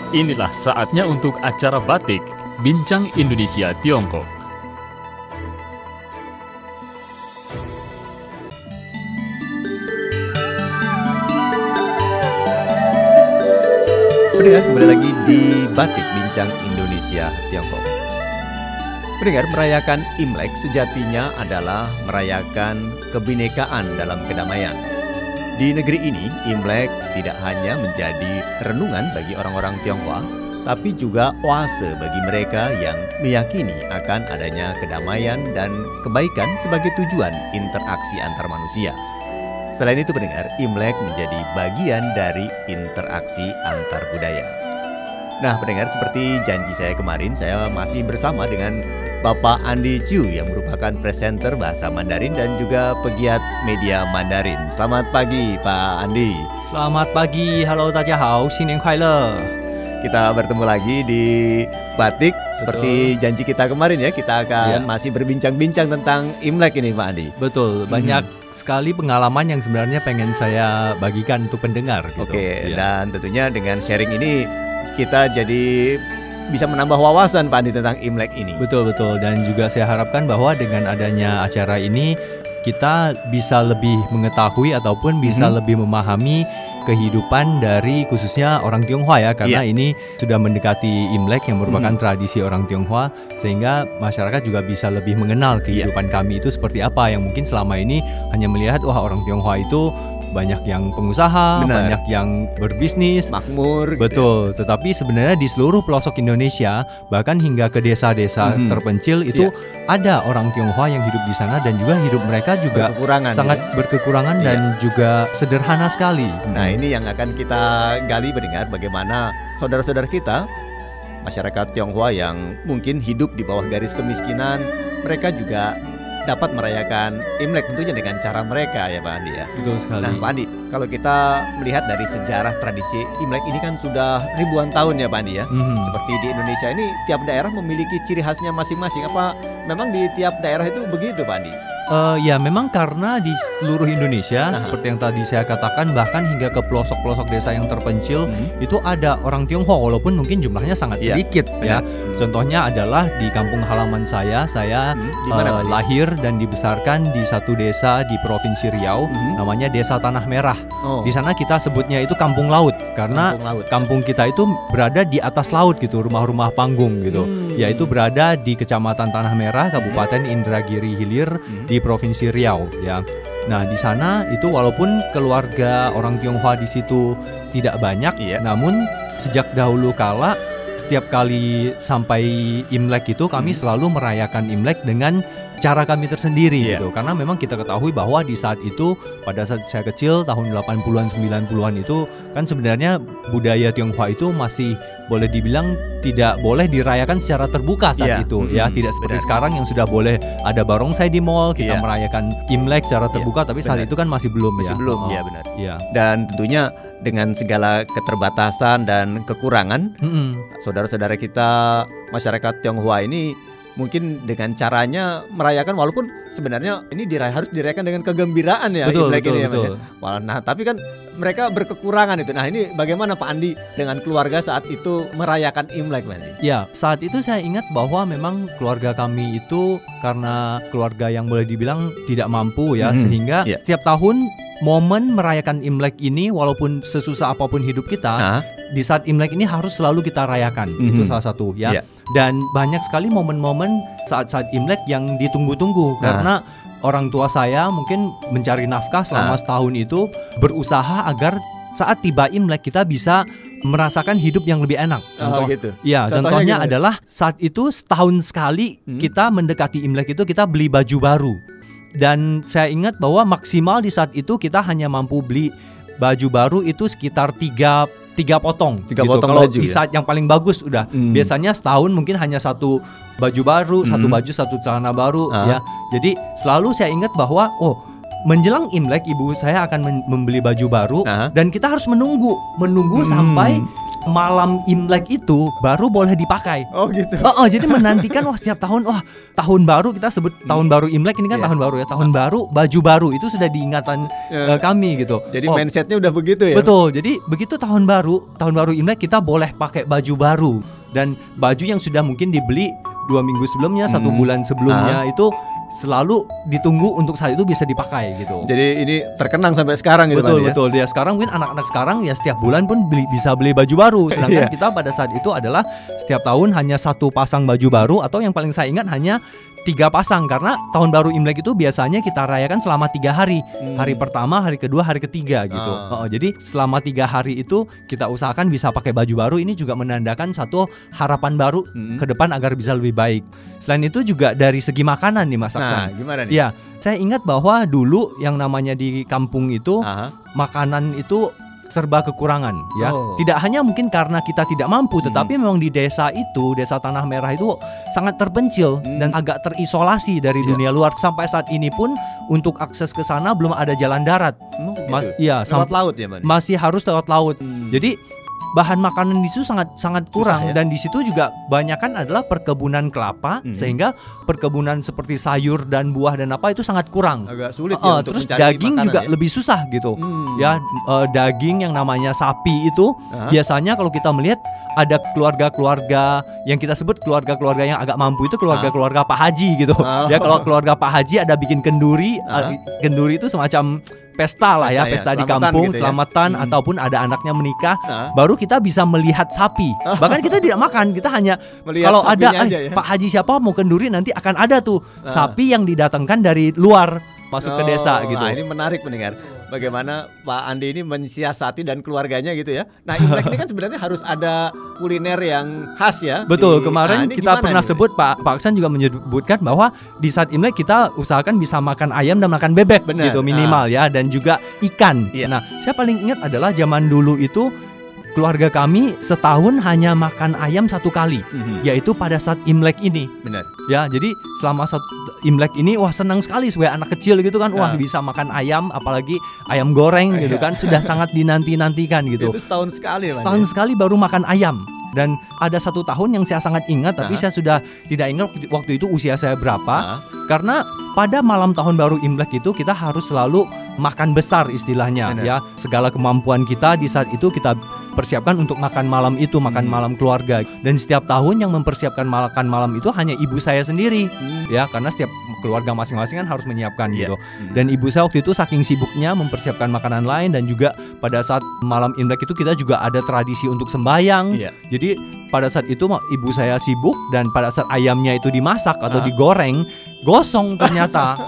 Inilah saatnya untuk acara Batik, Bincang Indonesia Tiongkok. Pendengar, kembali lagi di Batik Bincang Indonesia Tiongkok. Pendengar, merayakan Imlek sejatinya adalah merayakan kebinekaan dalam kedamaian. Di negeri ini, Imlek tidak hanya menjadi renungan bagi orang-orang Tionghoa, tapi juga oase bagi mereka yang meyakini akan adanya kedamaian dan kebaikan sebagai tujuan interaksi antar manusia. Selain itu, pendengar, Imlek menjadi bagian dari interaksi antar budaya. Nah, pendengar, seperti janji saya kemarin, saya masih bersama dengan Bapak Andi Chiu yang merupakan presenter bahasa Mandarin dan juga pegiat media Mandarin. Selamat pagi, Pak Andi. Selamat pagi, halo 大家好，新年快乐。 Kita bertemu lagi di Batik. Seperti janji kita kemarin ya, kita akan masih berbincang-bincang tentang Imlek ini, Pak Andi. Betul, banyak sekali pengalaman yang sebenarnya pengen saya bagikan untuk pendengar gitu. Oke, dan tentunya dengan sharing ini kita jadi bisa menambah wawasan, Pak Andi, tentang Imlek ini. Betul, dan juga saya harapkan bahwa dengan adanya acara ini kita bisa lebih mengetahui ataupun bisa lebih memahami kehidupan dari khususnya orang Tionghoa ya, karena ini sudah mendekati Imlek yang merupakan tradisi orang Tionghoa, sehingga masyarakat juga bisa lebih mengenal kehidupan kami itu seperti apa, yang mungkin selama ini hanya melihat wah orang Tionghoa itu banyak yang pengusaha, banyak yang berbisnis, makmur. Betul, tetapi sebenarnya di seluruh pelosok Indonesia, bahkan hingga ke desa-desa terpencil itu ada orang Tionghoa yang hidup di sana, dan juga hidup mereka juga sangat berkekurangan dan juga sederhana sekali. Nah, ini yang akan kita gali, mendengar bagaimana saudara-saudara kita, masyarakat Tionghoa yang mungkin hidup di bawah garis kemiskinan, mereka juga dapat merayakan Imlek tentunya dengan cara mereka ya, Pak Andi ya. Betul sekali. Nah, Pak Andi, kalau kita melihat dari sejarah tradisi Imlek ini kan sudah ribuan tahun ya, Pak Andi ya. Seperti di Indonesia ini tiap daerah memiliki ciri khasnya masing-masing. Apa memang di tiap daerah itu begitu, Pak Andi? Ya memang karena di seluruh Indonesia seperti yang tadi saya katakan, bahkan hingga ke pelosok-pelosok desa yang terpencil itu ada orang Tionghoa, walaupun mungkin jumlahnya sangat sedikit ya. Contohnya adalah di kampung halaman saya lahir dan dibesarkan di satu desa di Provinsi Riau, namanya Desa Tanah Merah. Di sana kita sebutnya itu kampung laut karena kampung kita itu berada di atas laut gitu, rumah-rumah panggung gitu. Yaitu berada di Kecamatan Tanah Merah, Kabupaten Indragiri Hilir di Provinsi Riau ya. Nah, di sana itu walaupun keluarga orang Tionghoa di situ tidak banyak, namun sejak dahulu kala setiap kali sampai Imlek itu kami selalu merayakan Imlek dengan cara kami tersendiri gitu. Karena memang kita ketahui bahwa di saat itu, pada saat saya kecil tahun 80-an 90-an itu kan sebenarnya budaya Tionghoa itu masih boleh dibilang tidak boleh dirayakan secara terbuka saat itu ya, tidak seperti sekarang yang sudah boleh ada barongsai di mall, kita merayakan Imlek secara terbuka, tapi saat itu kan masih belum ya. Ya benar. Dan tentunya dengan segala keterbatasan dan kekurangan, saudara-saudara kita masyarakat Tionghoa ini mungkin dengan caranya merayakan, walaupun sebenarnya ini harus dirayakan dengan kegembiraan ya, Imlek ini ya. Nah, tapi kan mereka berkekurangan itu. Nah, ini bagaimana Pak Andi dengan keluarga saat itu merayakan Imlek, Pak Andi? Ya, saat itu saya ingat bahwa memang keluarga kami itu karena keluarga yang boleh dibilang tidak mampu ya, sehingga setiap tahun momen merayakan Imlek ini, walaupun sesusah apapun hidup kita, di saat Imlek ini harus selalu kita rayakan. Itu salah satu ya. Dan banyak sekali momen-momen saat-saat Imlek yang ditunggu-tunggu karena orang tua saya mungkin mencari nafkah selama setahun itu, berusaha agar saat tiba Imlek kita bisa merasakan hidup yang lebih enak. Contohnya adalah saat itu setahun sekali kita mendekati Imlek itu kita beli baju baru. Dan saya ingat bahwa maksimal di saat itu kita hanya mampu beli baju baru itu sekitar tiga potong. Kalau baju, di saat yang paling bagus udah. Biasanya setahun mungkin hanya satu baju baru, satu celana baru ya. Jadi selalu saya ingat bahwa menjelang Imlek ibu saya akan membeli baju baru dan kita harus menunggu sampai malam Imlek itu baru boleh dipakai. Oh gitu. Jadi menantikan setiap tahun tahun baru, kita sebut tahun baru Imlek ini kan tahun baru ya. Tahun baru, baju baru itu sudah diingatan kami gitu. Jadi mindsetnya udah begitu ya. Betul. Jadi begitu tahun baru Imlek kita boleh pakai baju baru, dan baju yang sudah mungkin dibeli 2 minggu sebelumnya, 1 bulan sebelumnya itu selalu ditunggu untuk saat itu bisa dipakai gitu. Jadi ini terkenang sampai sekarang gitu. Betul. Dia sekarang mungkin anak-anak sekarang ya setiap bulan pun bisa beli baju baru. Sedangkan kita pada saat itu adalah setiap tahun hanya 1 pasang baju baru, atau yang paling saya ingat hanya 3 pasang, karena tahun baru Imlek itu biasanya kita rayakan selama 3 hari. Hari pertama, hari kedua, hari ketiga gitu. Jadi selama 3 hari itu kita usahakan bisa pakai baju baru. Ini juga menandakan satu harapan baru ke depan agar bisa lebih baik. Selain itu juga dari segi makanan nih Mas Aksan. Nah, gimana nih? Ya, saya ingat bahwa dulu yang namanya di kampung itu makanan itu serba kekurangan ya. Tidak hanya mungkin karena kita tidak mampu, tetapi memang di desa itu, desa Tanah Merah itu sangat terpencil dan agak terisolasi dari dunia luar. Sampai saat ini pun untuk akses ke sana belum ada jalan darat. Lewat laut ya, Man? Masih harus lewat laut. Jadi bahan makanan di situ sangat kurang. Susah, ya? Dan di situ juga banyakan adalah perkebunan kelapa, sehingga perkebunan seperti sayur dan buah dan apa itu sangat kurang. Agak sulit ya untuk terus mencari daging makanan, juga ya? lebih susah gitu. Daging yang namanya sapi itu biasanya kalau kita melihat ada keluarga-keluarga yang kita sebut keluarga-keluarga yang agak mampu itu keluarga-keluarga Pak Haji gitu. Ya, kalau keluarga Pak Haji ada bikin kenduri. Kenduri itu semacam pesta lah ya, pesta di kampung, gitu selamatan ataupun ada anaknya menikah, baru kita bisa melihat sapi. Bahkan kita tidak makan, kita hanya melihat kalau ada Pak Haji siapa mau kenduri, nanti akan ada tuh sapi yang didatangkan dari luar masuk ke desa gitu. Ini menarik mendengar bagaimana Pak Andi ini mensiasati dan keluarganya gitu ya. Nah, Imlek ini kan sebenarnya harus ada kuliner yang khas ya. Betul, kemarin kita pernah sebut Pak Aksan juga menyebutkan bahwa di saat Imlek kita usahakan bisa makan ayam dan makan bebek gitu minimal ya, dan juga ikan. Nah, saya paling ingat adalah zaman dulu itu keluarga kami setahun hanya makan ayam 1 kali, yaitu pada saat Imlek ini. Benar. Ya, jadi selama Imlek ini senang sekali sebagai anak kecil gitu kan, bisa makan ayam, apalagi ayam goreng gitu kan, sudah sangat dinanti-nantikan gitu. Itu setahun sekali. Setahun sekali baru makan ayam. Dan ada 1 tahun yang saya sangat ingat, tapi saya sudah tidak ingat waktu itu usia saya berapa. Karena pada malam tahun baru Imlek itu kita harus selalu makan besar istilahnya. Ya, segala kemampuan kita di saat itu kita persiapkan untuk makan malam itu, makan malam keluarga. Dan setiap tahun yang mempersiapkan makan malam itu hanya ibu saya sendiri. Ya, karena setiap keluarga masing-masing kan harus menyiapkan gitu. Dan ibu saya waktu itu saking sibuknya mempersiapkan makanan lain, dan juga pada saat malam Imlek itu kita juga ada tradisi untuk sembahyang. Jadi pada saat itu ibu saya sibuk, dan pada saat ayamnya itu dimasak atau digoreng, gosong ternyata.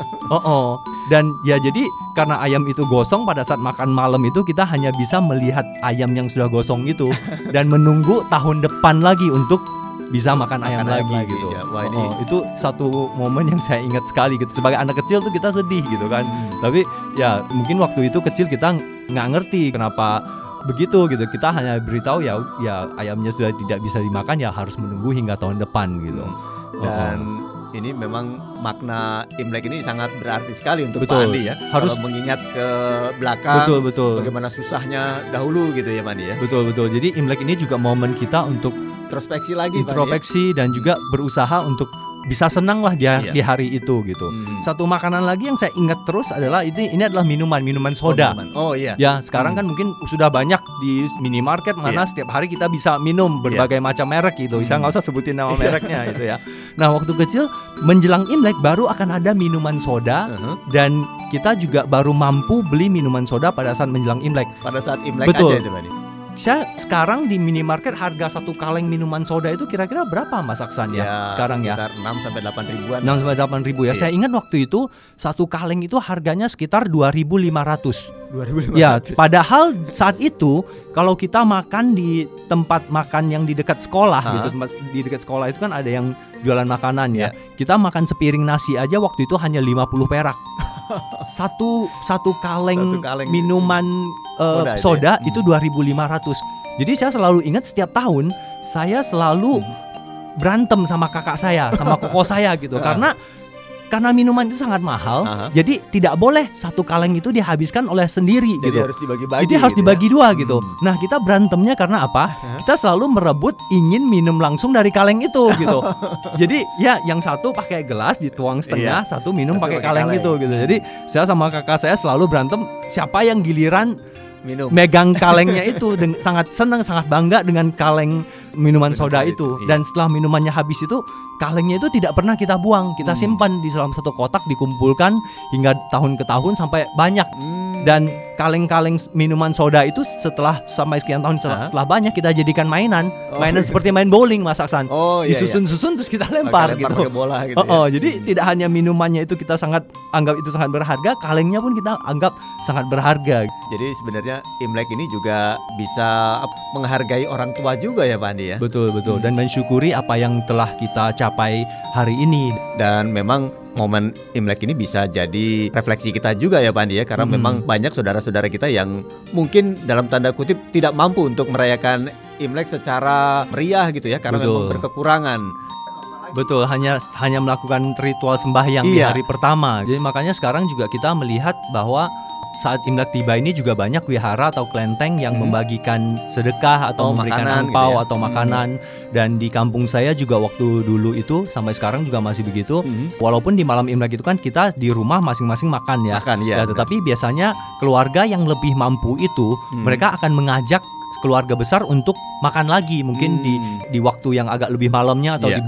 Dan ya jadi karena ayam itu gosong, pada saat makan malam itu kita hanya bisa melihat ayam yang sudah gosong itu dan menunggu tahun depan lagi untuk bisa makan ayam lagi gitu. Ya. Itu satu momen yang saya ingat sekali gitu. Sebagai anak kecil tuh kita sedih gitu kan. Tapi ya mungkin waktu itu kecil kita nggak ngerti kenapa begitu gitu. Kita hanya beritahu ya ayamnya sudah tidak bisa dimakan, ya harus menunggu hingga tahun depan gitu. Dan ini memang makna Imlek ini sangat berarti sekali untuk Pak Andi ya. Harus mengingat ke belakang. Betul. Bagaimana susahnya dahulu gitu ya, Pak Andi ya. Betul. Jadi Imlek ini juga momen kita untuk introspeksi lagi, introspeksi, dan juga berusaha untuk bisa senang lah di hari itu gitu. Satu makanan lagi yang saya ingat terus adalah ini adalah minuman soda. Ya, sekarang kan mungkin sudah banyak di minimarket mana setiap hari kita bisa minum berbagai macam merek gitu. Saya nggak usah sebutin nama mereknya gitu ya. Nah, waktu kecil menjelang Imlek baru akan ada minuman soda, dan kita juga baru mampu beli minuman soda pada saat menjelang Imlek. Pada saat Imlek aja itu, Pak. Saya sekarang di minimarket harga 1 kaleng minuman soda itu kira-kira berapa Mas Aksan ya sekarang ya? Sekitar 6-8 ribuan. 6-8 ribu ya. Saya ingat waktu itu 1 kaleng itu harganya sekitar 2.500. Ya, padahal saat itu kalau kita makan di tempat makan yang di dekat sekolah gitu, di dekat sekolah itu kan ada yang jualan makanan ya. Kita makan sepiring nasi aja waktu itu hanya 50 perak. Satu kaleng minuman soda itu 2.500. Jadi saya selalu ingat setiap tahun saya selalu berantem sama kakak saya, sama koko saya gitu. Karena karena minuman itu sangat mahal, jadi tidak boleh satu kaleng itu dihabiskan oleh sendiri. Jadi gitu. harus dibagi-bagi. Jadi harus gitu dibagi ya? dua gitu. Nah, kita berantemnya karena apa? Kita selalu merebut ingin minum langsung dari kaleng itu gitu. Jadi ya yang satu pakai gelas dituang setengah, satu minum pakai kaleng gitu. Jadi saya sama kakak saya selalu berantem siapa yang giliran minum megang kalengnya itu, dan sangat senang, sangat bangga dengan kaleng minuman soda itu. Dan setelah minumannya habis itu, kalengnya itu tidak pernah kita buang, kita simpan di dalam satu kotak, dikumpulkan hingga tahun ke tahun sampai banyak. Dan kaleng-kaleng minuman soda itu setelah sampai sekian tahun setelah banyak kita jadikan mainan seperti main bowling, Mas Aksan. Disusun-susun terus kita lempar gitu. Pakai bola gitu. Ya? Jadi tidak hanya minumannya itu kita anggap itu sangat berharga, kalengnya pun kita anggap sangat berharga. Jadi sebenarnya Imlek ini juga bisa menghargai orang tua juga ya Pak Andi ya. Betul. Dan mensyukuri apa yang telah kita capai hari ini. Dan memang momen Imlek ini bisa jadi refleksi kita juga ya Pak Andi ya, karena memang banyak saudara-saudara kita yang mungkin dalam tanda kutip tidak mampu untuk merayakan Imlek secara meriah gitu ya, karena memang berkekurangan. Betul, hanya melakukan ritual sembahyang di hari pertama. Jadi makanya sekarang juga kita melihat bahwa saat Imlek tiba ini juga banyak wihara atau kelenteng yang membagikan sedekah atau memberikan angpau gitu ya, atau makanan. Dan di kampung saya juga waktu dulu itu sampai sekarang juga masih begitu. Walaupun di malam Imlek itu kan kita di rumah masing-masing makan ya. Tetapi biasanya keluarga yang lebih mampu itu mereka akan mengajak keluarga besar untuk makan lagi, mungkin di waktu yang agak lebih malamnya atau di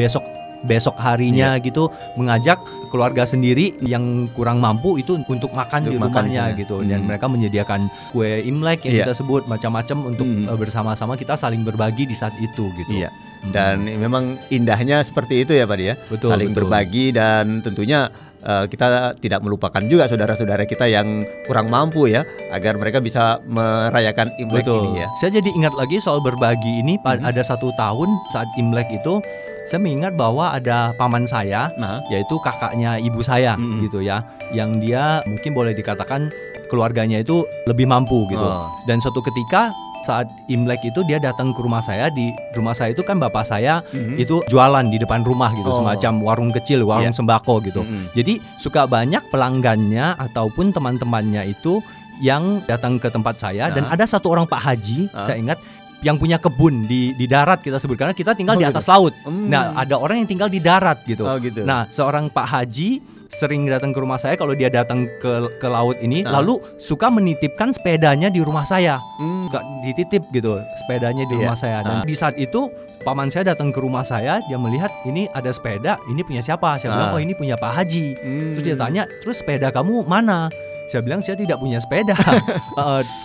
besok harinya gitu, mengajak keluarga sendiri yang kurang mampu itu untuk makan di rumahnya gitu. Dan mereka menyediakan kue Imlek yang kita sebut macam-macam untuk bersama-sama kita saling berbagi di saat itu gitu. Dan memang indahnya seperti itu ya Pak ya. Saling berbagi, dan tentunya kita tidak melupakan juga saudara-saudara kita yang kurang mampu ya, agar mereka bisa merayakan Imlek ini ya. Saya jadi ingat lagi soal berbagi ini. Ada satu tahun saat Imlek itu saya mengingat bahwa ada paman saya, yaitu kakaknya ibu saya gitu ya, yang dia mungkin boleh dikatakan keluarganya itu lebih mampu gitu. Dan suatu ketika saat Imlek itu dia datang ke rumah saya. Di rumah saya itu kan bapak saya itu jualan di depan rumah gitu, semacam warung kecil, warung sembako gitu. Jadi suka banyak pelanggannya ataupun teman-temannya itu yang datang ke tempat saya. Dan ada satu orang Pak Haji, saya ingat, yang punya kebun di darat kita sebut, karena kita tinggal di atas laut. Nah, ada orang yang tinggal di darat gitu. Nah, seorang Pak Haji sering datang ke rumah saya kalau dia datang ke laut ini, lalu suka menitipkan sepedanya di rumah saya. Suka dititip gitu sepedanya di rumah saya. Dan di saat itu paman saya datang ke rumah saya, dia melihat ini ada sepeda, ini punya siapa? Saya bilang, oh ini punya Pak Haji. Terus dia tanya, terus sepeda kamu mana? Saya bilang saya tidak punya sepeda.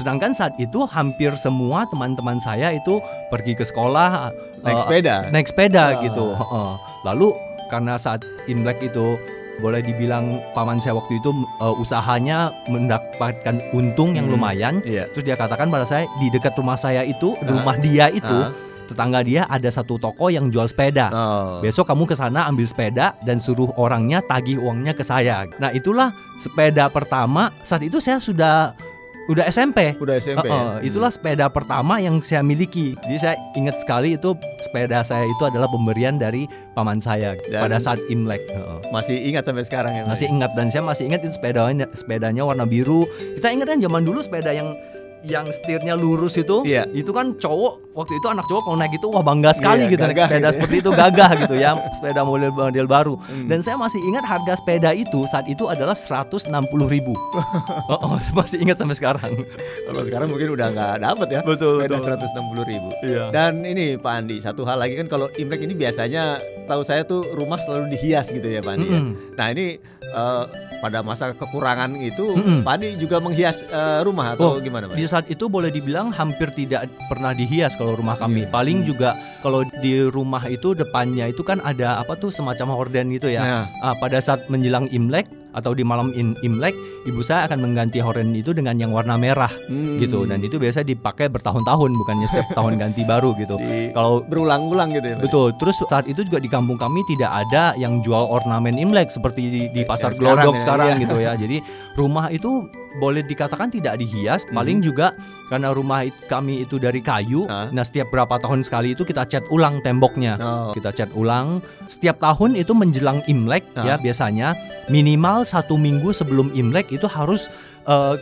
Sedangkan saat itu hampir semua teman-teman saya itu pergi ke sekolah naik sepeda gitu. Lalu karena saat Imlek itu boleh dibilang paman saya waktu itu usahanya mendapatkan untung yang lumayan. Terus dia katakan pada saya, di dekat rumah saya itu, rumah dia itu, tetangga dia ada satu toko yang jual sepeda. Besok kamu ke sana ambil sepeda dan suruh orangnya tagih uangnya ke saya. Nah, itulah sepeda pertama. Saat itu saya udah SMP. Itulah sepeda pertama yang saya miliki. Jadi saya ingat sekali itu sepeda saya itu adalah pemberian dari paman saya pada saat Imlek. Masih ingat sampai sekarang ya? Masih ingat, dan saya masih ingat itu sepedanya warna biru. Kita ingat kan zaman dulu sepeda yang setirnya lurus itu, itu kan cowok waktu itu, anak cowok kalau naik itu wah bangga sekali gitu, naik sepeda seperti itu, gagah gitu ya, sepeda model baru. Dan saya masih ingat harga sepeda itu saat itu adalah 160.000. Saya masih ingat sampai sekarang. Kalau sekarang mungkin udah nggak dapat ya. Sepeda 160.000. Dan ini Pak Andi, satu hal lagi kan, kalau Imlek ini biasanya tahu saya tuh rumah selalu dihias gitu ya Pak Andi ya. Nah ini pada masa kekurangan itu Pak Andi juga menghias rumah atau gimana Pak? Di saat itu boleh dibilang hampir tidak pernah dihias kalau rumah kami. Paling juga kalau di rumah itu depannya itu kan ada apa tuh semacam horden gitu ya. Pada saat menjelang Imlek atau di malam Imlek, ibu saya akan mengganti horen itu dengan yang warna merah gitu, dan itu biasa dipakai bertahun-tahun, bukannya setiap tahun ganti baru gitu. Kalau berulang-ulang gitu ya. Betul. Terus saat itu juga di kampung kami tidak ada yang jual ornamen Imlek seperti di pasar sekarang Glodok ya, sekarang iya. gitu ya. Jadi rumah itu boleh dikatakan tidak dihias, paling juga karena rumah kami itu dari kayu. Nah, setiap berapa tahun sekali itu kita cat ulang temboknya. Kita cat ulang setiap tahun itu menjelang Imlek ya, biasanya minimal 1 minggu sebelum Imlek itu harus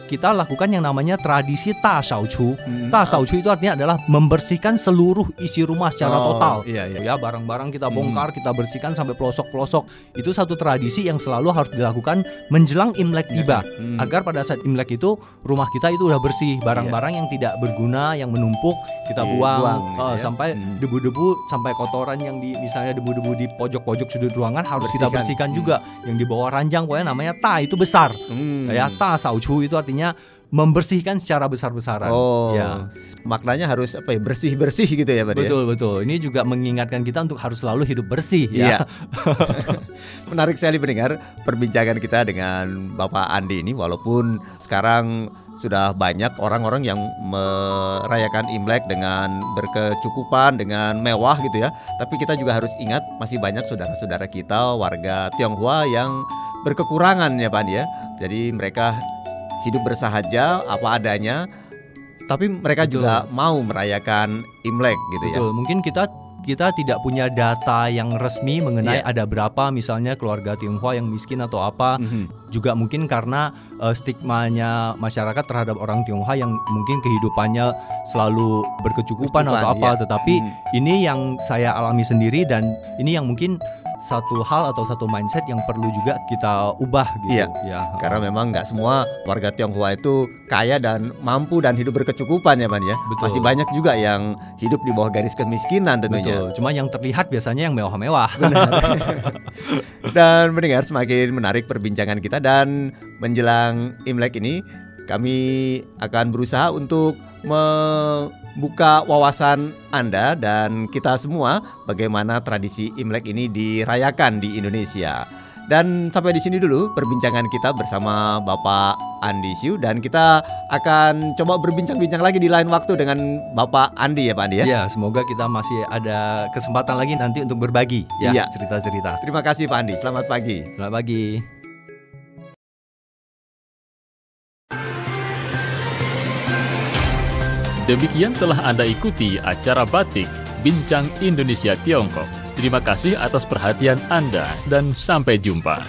kita lakukan yang namanya tradisi Ta Shao Chu. Ta Shao Chu itu artinya adalah membersihkan seluruh isi rumah secara total. Ya, barang-barang kita bongkar, kita bersihkan sampai pelosok-pelosok. Itu satu tradisi yang selalu harus dilakukan menjelang Imlek tiba, agar pada saat Imlek itu rumah kita itu udah bersih. Barang-barang yang tidak berguna, yang menumpuk kita buang sampai debu-debu, sampai kotoran yang misalnya debu-debu di pojok-pojok sudut ruangan harus kita bersihkan juga. Yang di bawah ranjang pokoknya namanya Ta, itu besar. Ya, Ta Shao Chu itu artinya membersihkan secara besar-besaran. Ya. Maknanya harus bersih-bersih gitu ya, Pak. Betul. Ini juga mengingatkan kita untuk harus selalu hidup bersih ya. Menarik sekali pendengar perbincangan kita dengan Bapak Andi ini, walaupun sekarang sudah banyak orang-orang yang merayakan Imlek dengan berkecukupan, dengan mewah gitu ya. Tapi kita juga harus ingat masih banyak saudara-saudara kita warga Tionghoa yang berkekurangan ya, Pak Andi ya. Jadi mereka hidup bersahaja apa adanya, tapi mereka juga mau merayakan Imlek gitu ya. Mungkin kita tidak punya data yang resmi mengenai ada berapa misalnya keluarga Tionghoa yang miskin atau apa. Juga mungkin karena stigmanya masyarakat terhadap orang Tionghoa yang mungkin kehidupannya selalu berkecukupan atau apa. Tetapi ini yang saya alami sendiri, dan ini yang mungkin satu hal atau satu mindset yang perlu juga kita ubah gitu. Karena memang nggak semua warga Tionghoa itu kaya dan mampu dan hidup berkecukupan ya, Pan ya. Masih banyak juga yang hidup di bawah garis kemiskinan tentunya. Cuma yang terlihat biasanya yang mewah-mewah. Dan mendengar semakin menarik perbincangan kita, dan menjelang Imlek ini kami akan berusaha untuk membuka wawasan Anda dan kita semua bagaimana tradisi Imlek ini dirayakan di Indonesia. Dan sampai di sini dulu perbincangan kita bersama Bapak Andi Siu, dan kita akan coba berbincang-bincang lagi di lain waktu dengan Bapak Andi ya, Pak Andi ya. Ya, semoga kita masih ada kesempatan lagi nanti untuk berbagi ya cerita-cerita. Terima kasih Pak Andi, selamat pagi. Selamat pagi. Demikian telah Anda ikuti acara Batik Bincang Indonesia Tiongkok. Terima kasih atas perhatian Anda dan sampai jumpa.